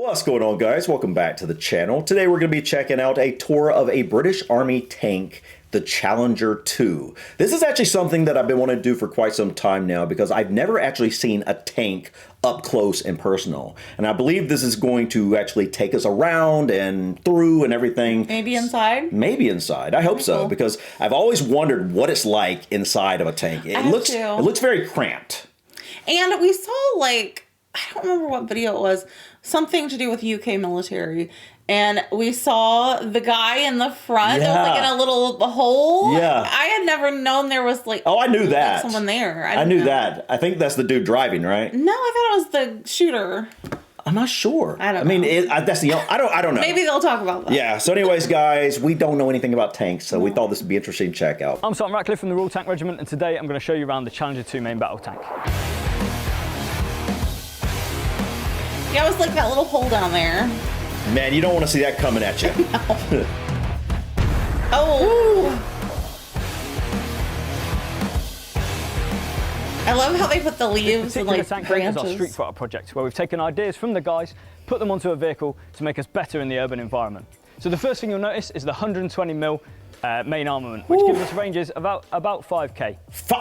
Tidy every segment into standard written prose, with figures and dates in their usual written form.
What's going on, guys? Welcome back to the channel. Today we're going to be checking out a tour of a British Army tank, the Challenger 2. This is actually something that I've been wanting to do for quite some time now because I've never actually seen a tank up close and personal. And I believe this is going to actually take us around and through and everything. Maybe inside? Maybe inside. I hope so, cool. because I've always wondered what it's like inside of a tank. It looks very cramped. And we saw, like, I don't remember what video it was, something to do with UK military. And we saw the guy in the front that was like in a little hole. Yeah. I had never known there was like, I knew that. someone there. I knew that. I think that's the dude driving, right? No, I thought it was the shooter. I'm not sure. I don't know. That's the I don't know. Maybe they'll talk about that. Yeah. So anyways, guys, we don't know anything about tanks, so we thought this would be interesting to check out. I'm Sergeant Ratcliffe from the Royal Tank Regiment, and today I'm going to show you around the Challenger 2 main battle tank. Yeah, it was like that little hole down there. Man, you don't want to see that coming at you. No. Oh. I love how they put the leaves and like tank branches. is our Street Fighter project, where we've taken ideas from the guys, put them onto a vehicle to make us better in the urban environment. So the first thing you'll notice is the 120mm main armament, which gives us ranges about 5k.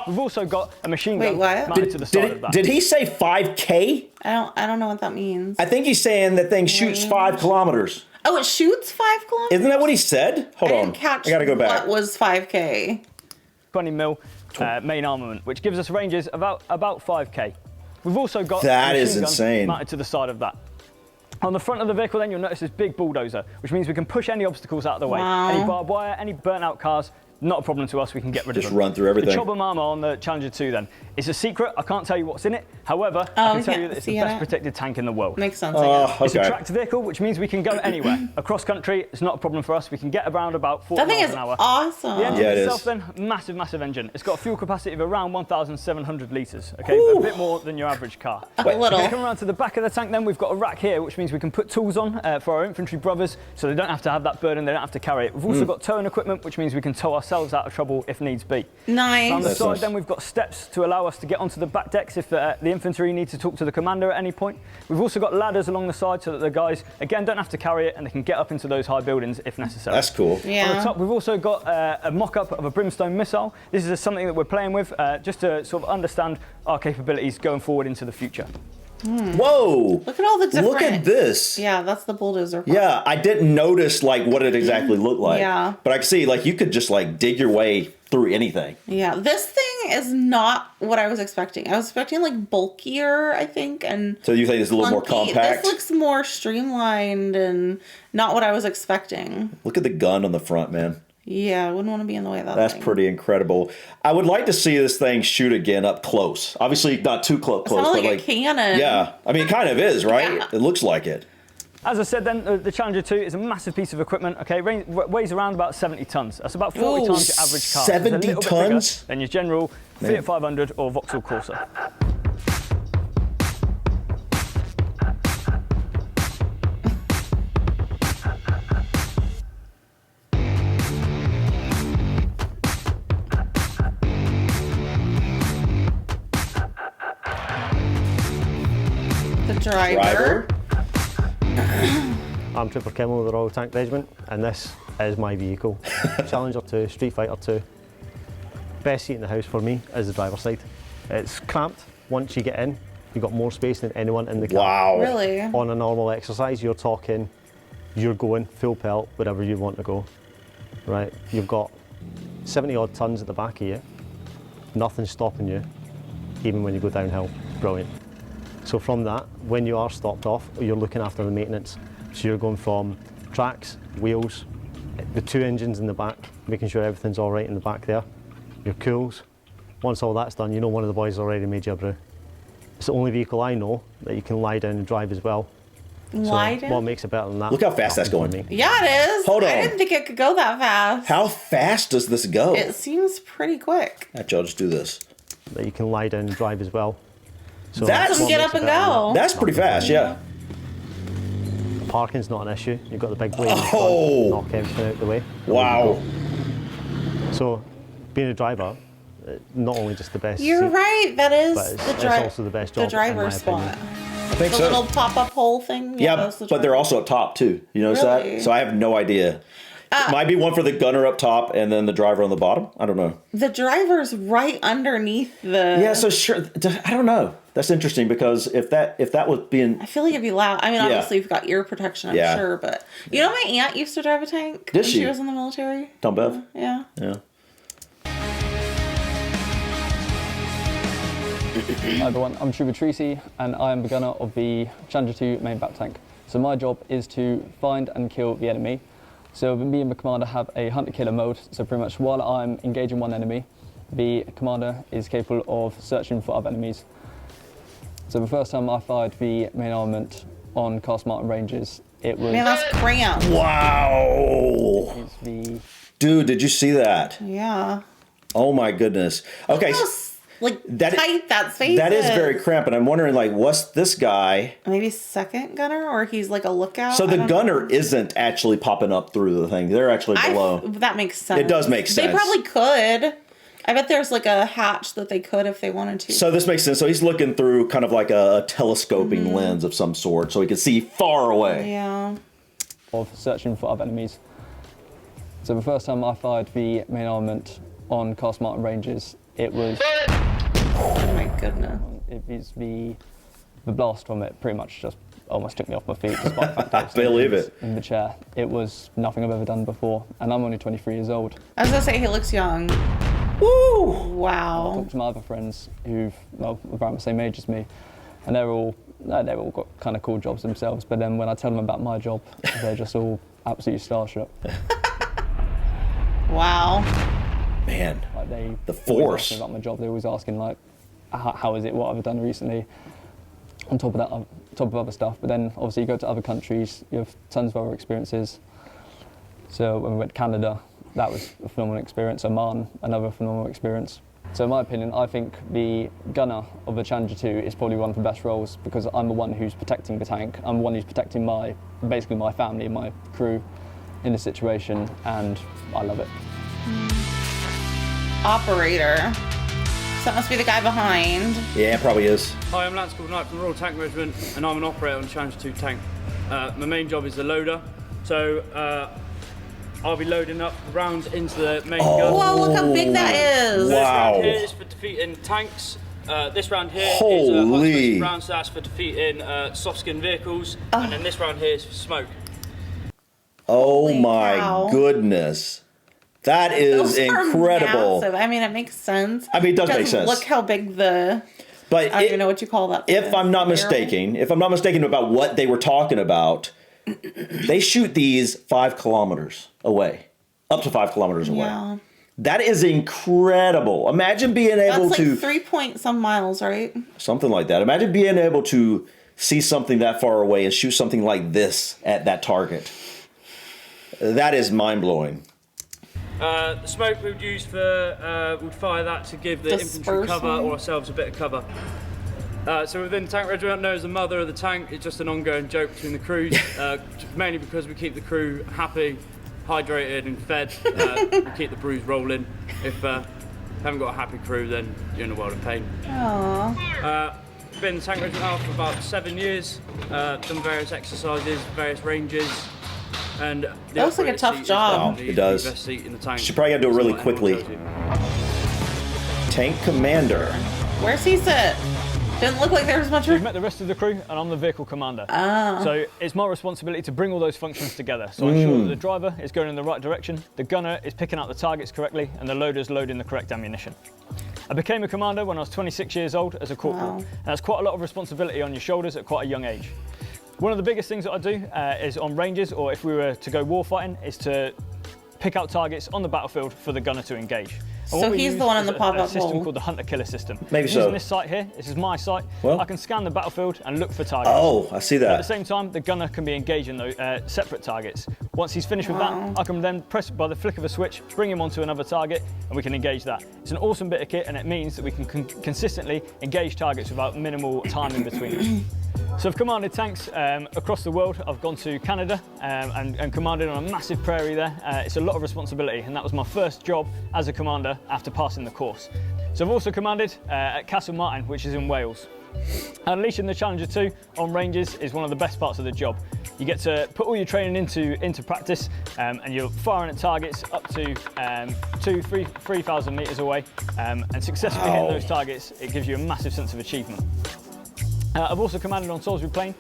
We've also got a machine gun mounted to the side of that. Did he say 5k? I don't know what that means. I think he's saying that thing shoots 5 kilometers. Oh, it shoots 5 kilometers? Isn't that what he said? Hold on. I gotta go back. What was 5k? 20mm main armament, which gives us ranges about 5k. We've also got that a is machine insane. gun mounted to the side of that. On the front of the vehicle, then, you'll notice this big bulldozer, which means we can push any obstacles out of the way. Wow. Any barbed wire, any burnt out cars, not a problem to us, we can get rid of them. Just run through everything. The chopper armor on the Challenger 2 then, it's a secret, I can't tell you what's in it. However, I can tell you that it's the best protected tank in the world. Makes sense. It's a tracked vehicle, which means we can go anywhere. Across country, it's not a problem for us. We can get around about 40 miles an hour. That thing is awesome. The engine itself then, massive engine. It's got a fuel capacity of around 1,700 litres, okay? A bit more than your average car. A little. Come around to the back of the tank then, we've got a rack here, which means we can put tools on for our infantry brothers, so they don't have to have that burden, they don't have to carry it. We've also got towing equipment, which means we can tow ourselves out of trouble if needs be. Nice. On the side then, we've got steps to allow us to get onto the back decks if the infantry need to talk to the commander at any point. We've also got ladders along the side so that the guys, again, don't have to carry it and they can get up into those high buildings if necessary. That's cool. Yeah. On the top, we've also got a mock-up of a brimstone missile. This is something that we're playing with just to sort of understand our capabilities going forward into the future. Whoa! Look at all the different... Look at this. Yeah, that's the bulldozer. Yeah, I didn't notice like what it exactly looked like. Yeah. But I can see like you could just like dig your way through anything. Yeah, this thing is not what I was expecting. I was expecting like bulkier, I think, and so you think it's a little more compact? This looks more streamlined and not what I was expecting. Look at the gun on the front, man. Yeah, I wouldn't want to be in the way of that That's thing. pretty incredible. I would like to see this thing shoot again up close. Obviously not too close, It's not but like a cannon. Yeah, I mean it kind of is, right? Yeah. It looks like it. As I said then, the Challenger 2 is a massive piece of equipment, okay? Weighs around about 70 tons. That's about 40 times your average car. 70 it's a little tons? bit bigger than your general Fiat 500 or Vauxhall Corsa. The driver. I'm Trooper Kimmel of the Royal Tank Regiment, and this is my vehicle. Challenger 2, Street Fighter 2. Best seat in the house for me is the driver's side. It's cramped. Once you get in, you've got more space than anyone in the car. Wow. Really? On a normal exercise, you're going full pelt wherever you want to go. Right? You've got 70 odd tons at the back of you. Nothing's stopping you, even when you go downhill. Brilliant. So from that, when you are stopped off, you're looking after the maintenance. So you're going from tracks, wheels, the 2 engines in the back, making sure everything's all right in the back there. Your cools. Once all that's done, you know one of the boys already made you a brew. It's the only vehicle I know that you can lie down and drive as well. Lie down? What makes it better than that? Look how fast that's going. Yeah, it is. Hold on. I didn't think it could go that fast. How fast does this go? It seems pretty quick. Actually, I'll just do this. That you can lie down and drive as well. So That's- Get up and go. That's pretty fast, yeah. Parking's not an issue. You've got the big blade Oh. in front, knock everything out the way. Wow. So, being a driver, not only just the best You're seat, right. That is but it's the also the best job, in my driver's spot. opinion. I think The so. little pop-up hole thing? Yeah, that's the but they're also up top too. You notice Really? that? So I have no idea. It might be one for the gunner up top and then the driver on the bottom. I don't know. The driver's right underneath the... Yeah, so sure. I don't know. That's interesting because if that was being... I feel like it'd be loud. I mean, Yeah. obviously you've got ear protection, I'm Yeah. sure, but... You know my aunt used to drive a tank when she? she was in the military? Tom Bev? Yeah. Yeah. Hi everyone, I'm Trooper Treacy and I am the gunner of the Challenger 2 main battle tank. So my job is to find and kill the enemy. So me and the commander have a hunter-killer mode, so pretty much while I'm engaging one enemy, the commander is capable of searching for other enemies. So the first time I fired the main armament on Cast Martin ranges, it was... Man, that's cramped. Wow. it's the Dude, did you see that? Yeah. Oh my goodness. Okay. How, tight that space That is very cramped, and I'm wondering, like, what's this guy? Maybe second gunner, or he's like a lookout? So I the don't gunner know. isn't actually popping up through the thing. They're actually below. That makes sense. It does make They sense. probably could. I bet there's like a hatch that they could if they wanted to. So this makes sense. So he's looking through kind of like a telescoping lens of some sort, so he can see far away. Yeah. of searching for other enemies. So the first time I fired the main armament on Cast Martin ranges, it was... Oh my goodness. It is the blast from it pretty much just almost took me off my feet despite the fact I was Believe it. in the chair. It was nothing I've ever done before, and I'm only 23 years old. I was gonna say he looks young. Woo! I Wow. talked to my other friends who've, well, around the same age as me, and they've all got kind of cool jobs themselves, but then when I tell them about my job, they're just all absolutely starstruck. Wow. Man, Like they The always force. ask me about my job. They're always asking like, how is it? What have I done recently? On top of that, on top of other stuff. But then obviously you go to other countries, you have tons of other experiences. So when we went to Canada, that was a phenomenal experience. Oman, another phenomenal experience. So in my opinion, I think the gunner of the Challenger 2 is probably one of the best roles because I'm the one who's protecting the tank. I'm the one who's protecting basically my family, my crew in the situation, and I love it. Operator. So that must be the guy behind. yeah, it probably is. Hi, I'm Lance Knight from the Royal Tank Regiment and I'm an operator on Challenger 2 tank. My main job is the loader, so I'll be loading up rounds into the main gun. Whoa, look how big that is. This round Wow. here is for defeating tanks. This round here is Holy. a round, so that's for defeating soft skin vehicles, and then this round here is for smoke. Oh Holy my cow. goodness. That is Those are incredible. massive. I mean, it makes sense. I mean, it does make Because sense. Look how big the... But I don't even know what you call that. if thing. I'm not Barrel? mistaken about what they were talking about, they shoot these 5 kilometers away, up to 5 kilometers away. Yeah. That is incredible. Imagine being able That's like to 3 point some miles, right? something like that. Imagine being able to see something that far away and shoot something like this at that target. That is mind blowing. The smoke we would use for, we'd fire that to give the infantry Dispersing. cover or ourselves a bit of cover. So within the tank regiment, known as the mother of the tank, it's just an ongoing joke between the crews, mainly because we keep the crew happy, hydrated and fed. We keep the brews rolling. If you haven't got a happy crew, then you're in a world of pain. Aww. Been in the tank regiment now for about 7 years, done various exercises, various ranges. And the That looks like a operator tough seat is job. definitely It does. The best seat in the tank. Should probably gotta do it really That's what quickly. everyone tells you. Tank commander. Where's he sit? Didn't look like there was much We've room. met the rest of the crew and I'm the vehicle commander. So it's my responsibility to bring all those functions together. So I ensure that the driver is going in the right direction, the gunner is picking out the targets correctly, and the loader is loading the correct ammunition. I became a commander when I was 26 years old as a corporal. Wow. And that's quite a lot of responsibility on your shoulders at quite a young age. One of the biggest things that I do is on ranges, or if we were to go warfighting, is to pick out targets on the battlefield for the gunner to engage. And So what we he's use the one in is the a pop-up system hole. called the hunter-killer system. Maybe so. Using this site here, this is my site, Well- I can scan the battlefield and look for targets. Oh, I see At the that. same time, the gunner can be engaging those separate targets. Once he's finished with that, I can then press by the flick of a switch, bring him onto another target, and we can engage that. It's an awesome bit of kit, and it means that we can consistently engage targets without minimal time in between them. So I've commanded tanks across the world. I've gone to Canada and commanded on a massive prairie there. It's a lot of responsibility, and that was my first job as a commander after passing the course. So I've also commanded at Castle Martin, which is in Wales. Unleashing the Challenger 2 on ranges is one of the best parts of the job. You get to put all your training into practice, and you're firing at targets up to 3,000 meters away, and successfully hitting those targets, it gives you a massive sense of achievement. I've also commanded on Salisbury Plain.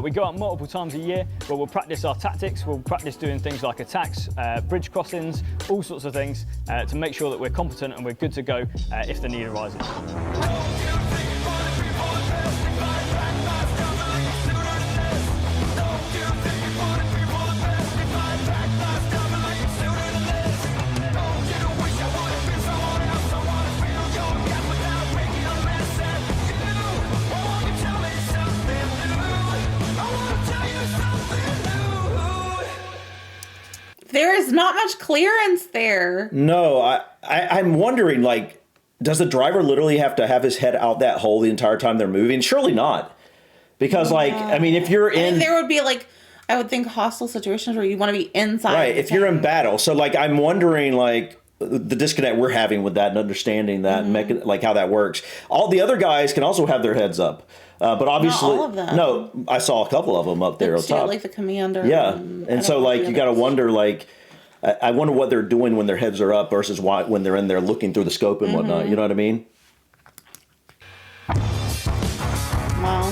We go out multiple times a year where we'll practice our tactics, we'll practice doing things like attacks, bridge crossings, all sorts of things to make sure that we're competent and we're good to go if the need arises. There is not much clearance there. No, I'm wondering, like, does the driver literally have to have his head out that hole the entire time they're moving? Surely not. Because, like, I mean, if you're in... there would be, like, I would think hostile situations where you want to be inside. Right, if you're in battle. So, like, I'm wondering, like, the disconnect we're having with that and understanding that and making, like, how that works. All the other guys can also have their heads up. But obviously... Not all of them. No, I saw a couple of them up there on top. Like the commander. Yeah, and so, like, you got to wonder, like... I wonder what they're doing when their heads are up versus when they're in there looking through the scope and whatnot. You know what I mean? Wow.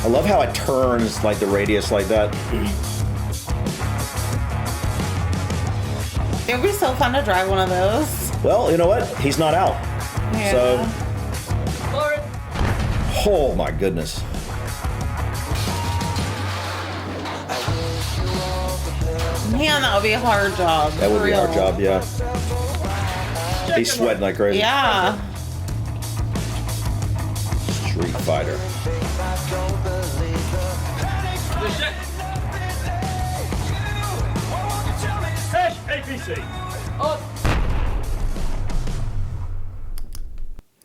I love how it turns, like, the radius like that. It would be so fun to drive one of those. Well, you know what? He's not out. Yeah. So... Oh, my goodness. Man, that would be a hard job. That would be a hard job, yeah. He's sweating like crazy. Yeah. Street Fighter. APC.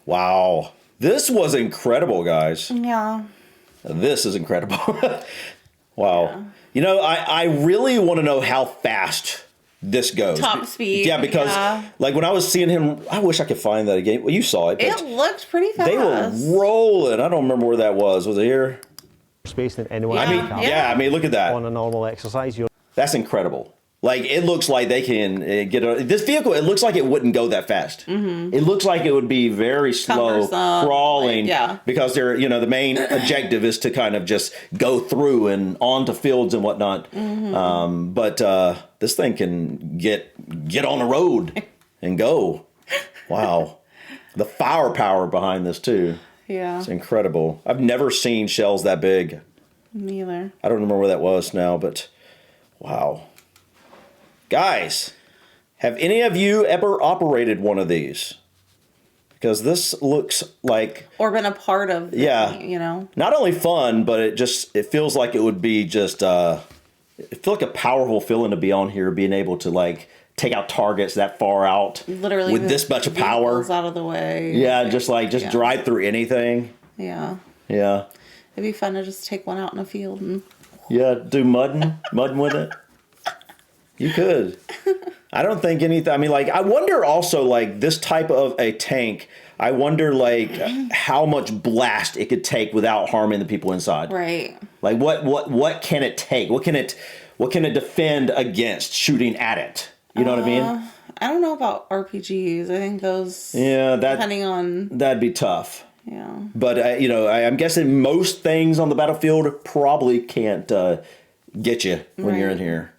Wow. This was incredible, guys. Yeah. This is incredible. Wow. Yeah. You know, I really want to know how fast this goes. Top speed. Yeah, because like when I was seeing him, I wish I could find that again. Well, you saw it. It looked pretty fast. They were rolling. I don't remember where that was. Was it here? Space than anyone. I mean, I mean, look at that. On a normal exercise, that's incredible. Like, it looks like they can this vehicle, it looks like it wouldn't go that fast. It looks like it would be very slow crawling. Like, because they're, you know, the main objective is to kind of just go through and onto fields and whatnot. But this thing can get on the road and go. Wow. The firepower behind this, too. Yeah. It's incredible. I've never seen shells that big. Me either. I don't remember where that was now, but wow. Guys, have any of you ever operated one of these? Because this looks like... Or been a part of the, you know? Not only fun, but it feels like it would be just... it feels like a powerful feeling to be on here, being able to, like, take out targets that far out. Literally. With this much of power. Out of the way. Yeah, just drive through anything. Yeah. Yeah. It'd be fun to just take one out in a field and... Yeah, do mudding with it. You could. I don't think anything. I mean, like, I wonder also, like, this type of a tank, I wonder, like, how much blast it could take without harming the people inside. Right. Like, what can it take? What can it defend against shooting at it? You know what I mean? I don't know about RPGs. I think those... Yeah, depending on... That'd be tough. Yeah. But, you know, I'm guessing most things on the battlefield probably can't get you when you're in here.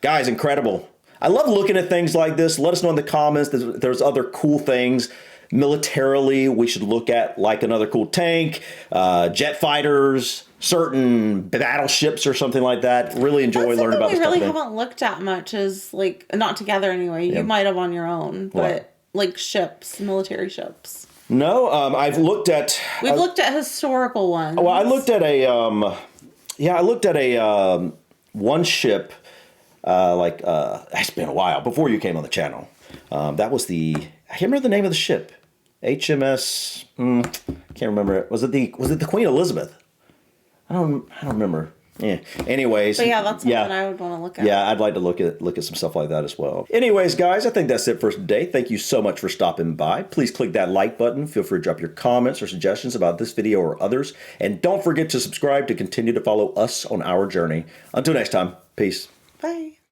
Guys, incredible. I love looking at things like this. Let us know in the comments that there's other cool things militarily we should look at, like another cool tank, jet fighters, certain battleships or something like that. Really enjoy learning about this stuff. We really haven't looked at much as, like, not together anyway. You might have on your own, but like ships, military ships. No, I've looked at... We've looked at historical ones. Well, I looked at a one ship... it's been a while before you came on the channel. That was I can't remember the name of the ship. HMS. Can't remember it. Was it the Queen Elizabeth? I don't remember. Yeah. Anyways. But yeah, that's something I would want to look at. Yeah, I'd like to look at some stuff like that as well. Anyways, guys, I think that's it for today. Thank you so much for stopping by. Please click that like button. Feel free to drop your comments or suggestions about this video or others. And don't forget to subscribe to continue to follow us on our journey. Until next time, peace. Bye.